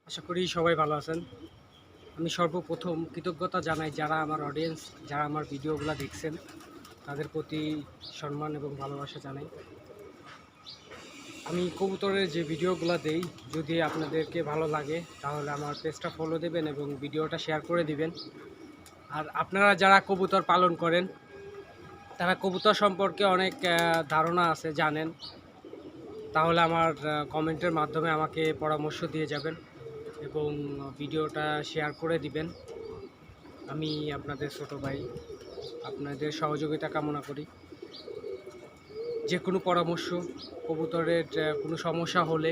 আশা করি সবাই ভালো আছেন। আমি সর্বপ্রথম কৃতজ্ঞতা জানাই যারা আমার অডিয়েন্স, যারা আমার ভিডিওগুলো দেখছেন, তাদের প্রতি সম্মান এবং ভালোবাসা জানাই। আমি কবুতরের যে ভিডিওগুলো দেই, যদি আপনাদেরকে ভালো লাগে তাহলে আমার পেজটা ফলো দেবেন এবং ভিডিওটা শেয়ার করে দিবেন। আর আপনারা যারা কবুতর পালন করেন, তারা কবুতর সম্পর্কে অনেক ধারণা আছে, জানেন, তাহলে আমার কমেন্টের মাধ্যমে আমাকে পরামর্শ দিয়ে যাবেন এবং ভিডিওটা শেয়ার করে দিবেন। আমি আপনাদের ছোট ভাই, আপনাদের সহযোগিতা কামনা করি। যে কোনো পরামর্শ, কবুতরের কোনো সমস্যা হলে,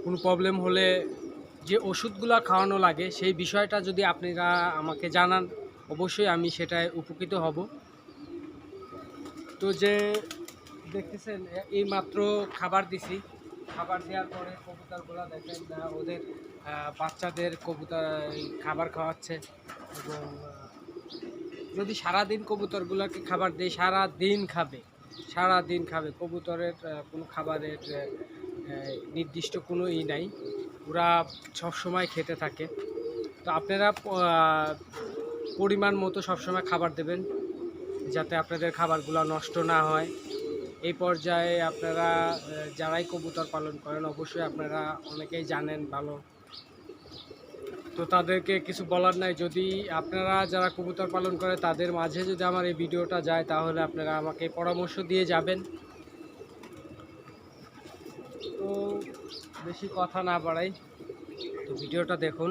কোনো প্রবলেম হলে যে ওষুধগুলো খাওয়ানো লাগে সেই বিষয়টা যদি আপনারা আমাকে জানান, অবশ্যই আমি সেটায় উপকৃত হব। তো যে দেখতেছেন এই মাত্র খাবার দিছি, খাবার দেওয়ার পরে কবুতরগুলো দেখেন ওদের বাচ্চাদের কবুতর খাবার খাওয়াচ্ছে এবং যদি সারাদিন কবুতরগুলোকে খাবার দেয় সারা দিন খাবে। কবুতরের কোনো খাবারের নির্দিষ্ট কোনো নাই, ওরা সবসময় খেতে থাকে। তো আপনারা পরিমাণ মতো সবসময় খাবার দেবেন যাতে আপনাদের খাবারগুলো নষ্ট না হয়। এই পর্যায়ে আপনারা যারাই কবুতর পালন করেন অবশ্যই আপনারা অনেকেই জানেন ভালো, তো তাদেরকে কিছু বলার নাই। যদি আপনারা যারা কবুতর পালন করে তাদের মাঝে যদি আমার এই ভিডিওটা যায় তাহলে আপনারা আমাকে পরামর্শ দিয়ে যাবেন। তো বেশি কথা না বাড়াই, তো ভিডিওটা দেখুন।